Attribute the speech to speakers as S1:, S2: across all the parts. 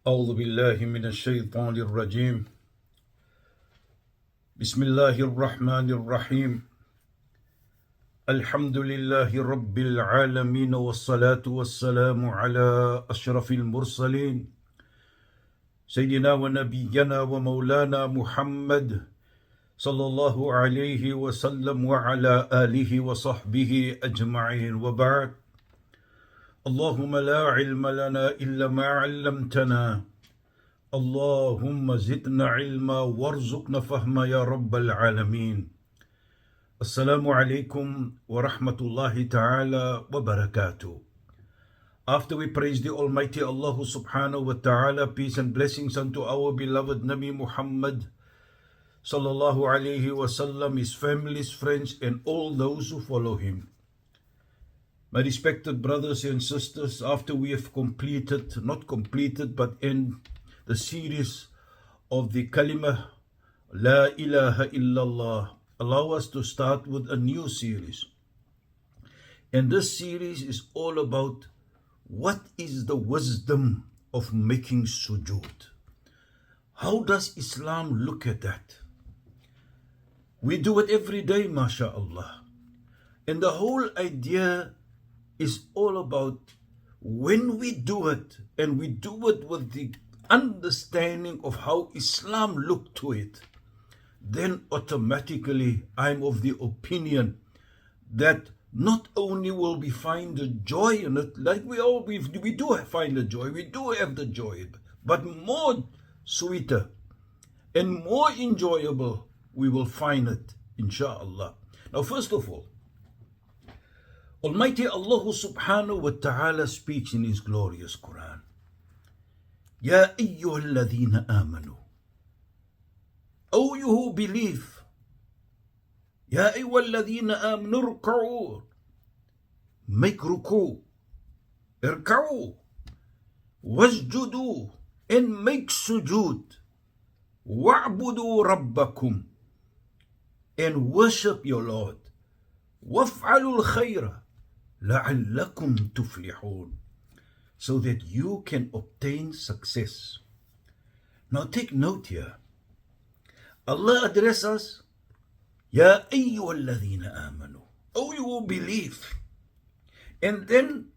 S1: أعوذ بالله من الشيطان الرجيم. بسم الله الرحمن الرحيم. الحمد لله رب العالمين والصلاة والسلام على أشرف المرسلين سيدنا ونبينا ومولانا محمد صلى الله عليه وسلم وعلى آله وصحبه أجمعين، وبعد. اللهم لا علم لنا إلا ما علمتنا، اللهم زدنا علما وارزقنا فهما يا رب العالمين. Assalamu alaikum wa rahmatullahi ta'ala wa barakatuh. After we praise the Almighty Allah subhanahu wa ta'ala, peace and blessings unto our beloved Nabi Muhammad sallallahu alayhi wa sallam, his families, friends, and all those who follow him. My respected brothers and sisters, after we have not completed, but in the series of the kalima, La ilaha illallah, allow us to start with a new series. And this series is all about what is the wisdom of making sujud. How does Islam look at that? We do it every day, mashallah. And the whole idea is all about when we do it, and we do it with the understanding of how Islam looked to it, then automatically I'm of the opinion that not only will we find the joy in it, like we do find the joy, we do have the joy, but more sweeter and more enjoyable we will find it, inshallah. Now, first of all, Almighty Allah subhanahu wa ta'ala speaks in his glorious Quran. Ya ayyuhalladhina amanu. O you who believe. Ya ayyuhalladhina amanu ruk'u. Make ruku. Irka'u. Wasjudu. And make sujud. Wa'budu rabbakum. And worship your Lord. Waf'alul khayra. لَعَلَّكُمْ تُفْلِحُونَ, so that you can obtain success. Now take note here. Allah addresses us, Ya ayyuhalladhina amanu. Oh, you will believe. And then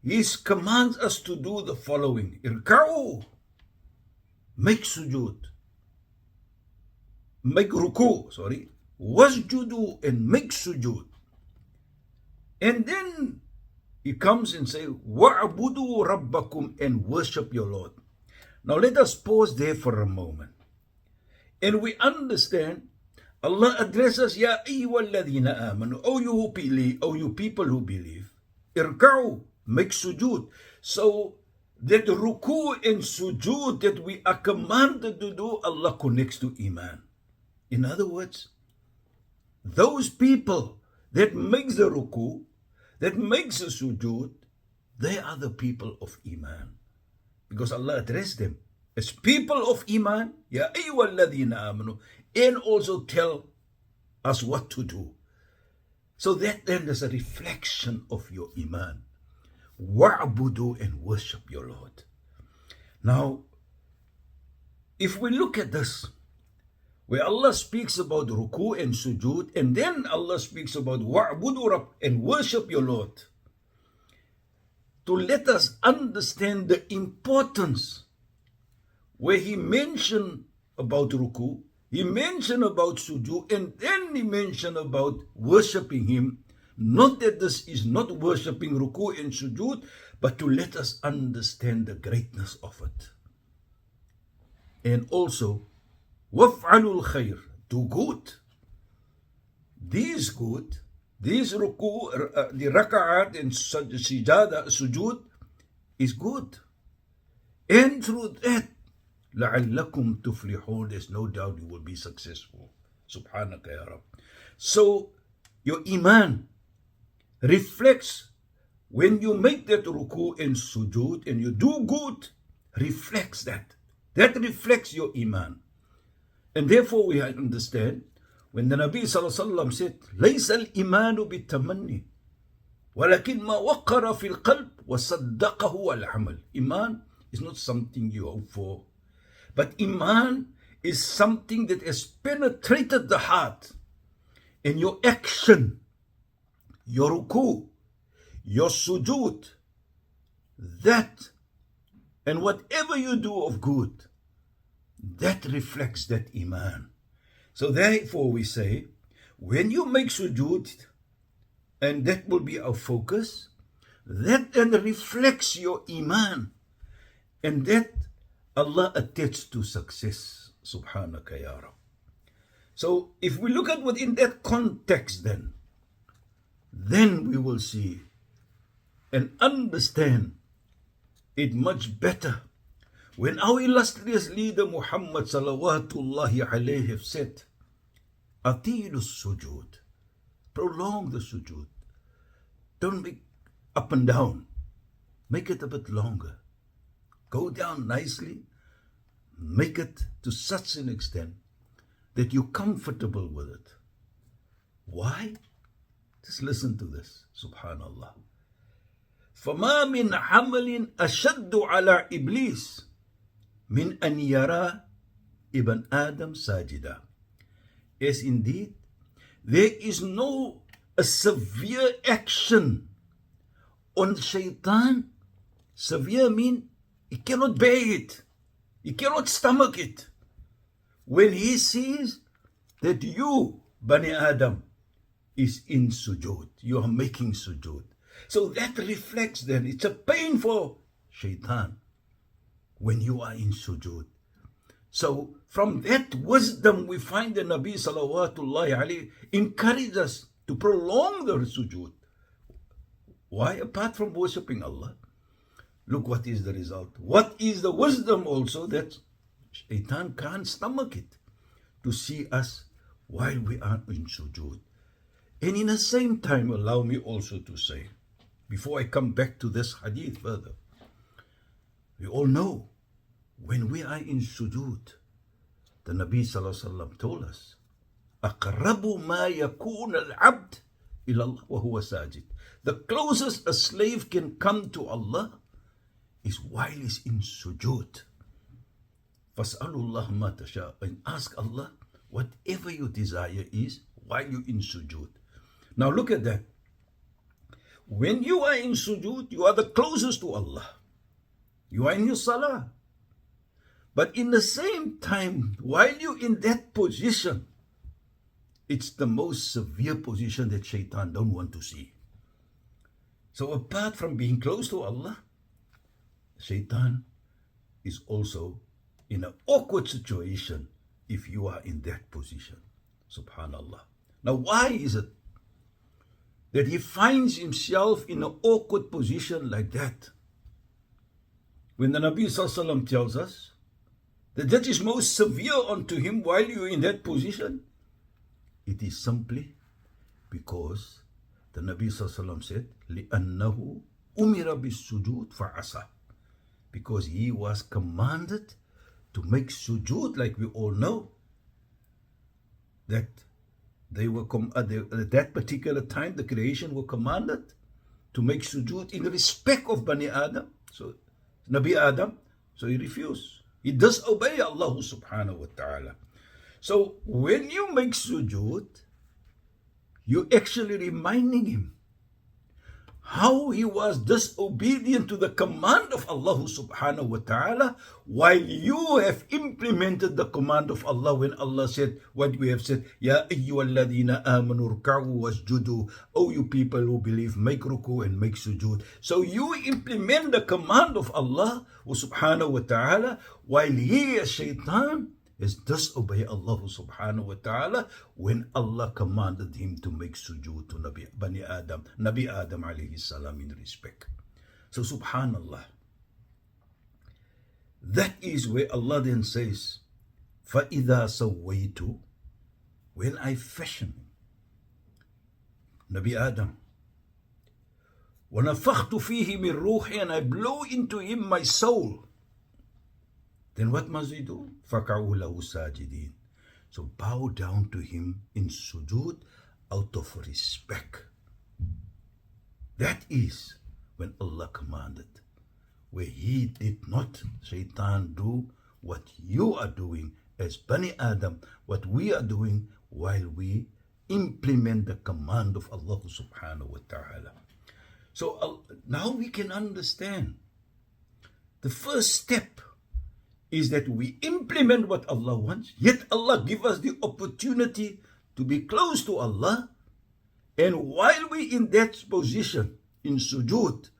S1: He commands us to do the following. Irka'u. Make sujud. Make ruku, Wasjudu, and make sujud. And then He comes and says, Wa'budu rabbakum, and worship your Lord. Now let us pause there for a moment. And we understand, Allah addresses, Ya ayyuhalladhina amanu, O you who believe, O you people who believe. Irka'u, make sujud. So that ruku and sujud that we are commanded to do, Allah connects to iman. In other words, those people that makes the ruku, that makes the sujud, they are the people of iman. Because Allah addressed them as people of iman, Ya ayyuhalladhina amanu, and also tell us what to do. So that then is a reflection of your iman. Wa'budu, and worship your Lord. Now, if we look at this, where Allah speaks about ruku and sujud, and then Allah speaks about wa'budu rabb, and worship your Lord, to let us understand the importance, where He mentioned about ruku, He mentioned about sujud, and then He mentioned about worshipping Him. Not that this is not worshipping ruku and sujud, but to let us understand the greatness of it. And also, waf'alul khair, do good. These ruku, the raka'at and sujud is good. And through that, لَعَلَّكُمْ تُفْلِحُونَ, there's no doubt you will be successful. Subhanaka ya Rab. So, your iman reflects when you make that ruku and sujud and you do good, reflects that. That reflects your iman. And therefore we understand when the Nabi sallallahu alaihi wasallam said, لَيْسَ الْإِيمَانُ بِالتَّمَنِّ وَلَكِنْ مَا وَقَّرَ فِي الْقَلْبِ وَصَدَّقَهُ الْعَمَلِ. Iman is not something you hope for. But Iman is something that has penetrated the heart. And your action, your ruku, your sujud, that, and whatever you do of good, that reflects that Iman. So therefore we say, when you make sujud, and that will be our focus, that then reflects your Iman. And that Allah attached to success. Subhanaka ya Rab. So if we look at within that context then we will see and understand it much better. When our illustrious leader Muhammad salawatullahi alayhi have said, Atilu sujud, prolong the sujud. Don't make up and down. Make it a bit longer. Go down nicely. Make it to such an extent that you're comfortable with it. Why? Just listen to this. Subhanallah. فَمَا مِنْ عَمَلٍ أَشَدُّ عَلَى إِبْلِيسِ مِنْ أَنْ يَرَى ibn Adam sajida. As indeed, there is no a severe action on shaitan. Severe mean he cannot bear it. He cannot stomach it. When he sees that you, Bani Adam, is in sujood, you are making sujood. So that reflects then, it's a pain for shaitan when you are in sujood. So from that wisdom we find the Nabi salawatullahi alayhi encourage us to prolong the sujood. Why? Apart from worshipping Allah, look what is the result. What is the wisdom also that shaitan can't stomach it to see us while we are in sujood. And in the same time, allow me also to say, before I come back to this hadith further, we all know when we are in sujood, the Nabi sallallahu alaihi wasallam told us, أَقْرَبُ مَا يَكُونَ الْعَبْدِ إِلَى اللَّهِ وَهُوَ سَاجِدٌ. The closest a slave can come to Allah is while he's in sujood. فَاسْأَلُوا اللَّهَ مَا تَشَاءُ. And ask Allah whatever your desire is while you're in sujood. Now look at that. When you are in sujood, you are the closest to Allah. You are in your salah. But in the same time, while you're in that position, it's the most severe position that shaitan don't want to see. So apart from being close to Allah, shaitan is also in an awkward situation if you are in that position. Subhanallah. Now why is it that he finds himself in an awkward position like that? When the Nabi sallallahu alaihi wasallam tells us that is most severe unto him while you're in that position, it is simply because the Nabi sallallahu alaihi wasallam said, لِأَنَّهُ أُمِرَ بِالسُّجُودِ فَعَصَى. Because he was commanded to make sujood, like we all know, that they were at that particular time, the creation were commanded to make sujood in respect of Bani Adam. So Nabi Adam, so he refused. He disobeyed Allah subhanahu wa ta'ala. So when you make sujood, you're actually reminding him how he was disobedient to the command of Allah subhanahu wa ta'ala, while you have implemented the command of Allah when Allah said what we have said, Ya ayyuhalladhina amanu ruk'u wasjudu. Oh, you people who believe, make ruku and make sujood. So you implement the command of Allah subhanahu wa ta'ala, while he, as shaitan, is disobey Allah subhanahu wa ta'ala when Allah commanded him to make sujood to Nabi Adam alayhi salam in respect. So subhanallah, that is where Allah then says, فَإِذَا سَوَّيْتُ, when I fashion Nabi Adam, وَنَفَخْتُ فِيهِ مِنْ رُوحِي, and I blow into him my soul, then what must we do? فَقَعُوا لَهُ سَاجِدِينَ. So bow down to him in sujood out of respect. That is when Allah commanded. where he did not, Shaitan, do what you are doing as Bani Adam, what we are doing while we implement the command of Allah subhanahu wa ta'ala. So now we can understand. The first step is that we implement what Allah wants, yet Allah give us the opportunity to be close to Allah. And while we in that position, in sujud,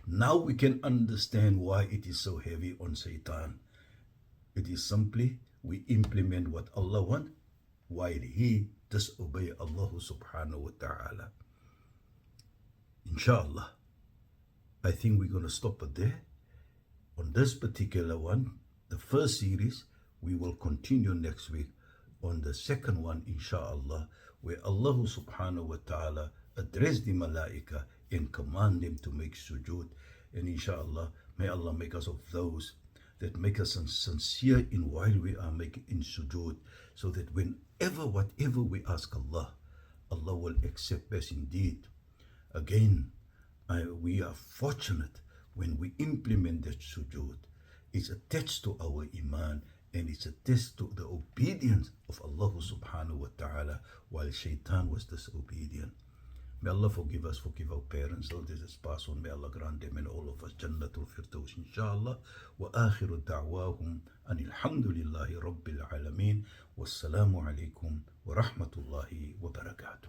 S1: now we can understand why it is so heavy on Satan. It is simply we implement what Allah wants while he disobey Allah subhanahu wa ta'ala. Inshallah, I think we're going to stop it there. On this particular one, the first series, we will continue next week on the second one, inshallah, where Allah subhanahu wa ta'ala addressed the malaika and command them to make sujood. And inshallah, may Allah make us of those that make us sincere in while we are making in sujood, so that whatever we ask Allah, Allah will accept us indeed. Again, we are fortunate when we implement that sujood. It's attached to our iman, and it's attached to the obedience of Allah subhanahu wa ta'ala, while Shaitan was disobedient. May Allah forgive us, forgive our parents, all this is passed on. May Allah grant them and all of us Jannatul Firdaus, inshallah. Wa akhiru da'wahum anil hamdulillahi rabbil alameen. Wassalamu alaikum wa rahmatullahi wa barakatuh.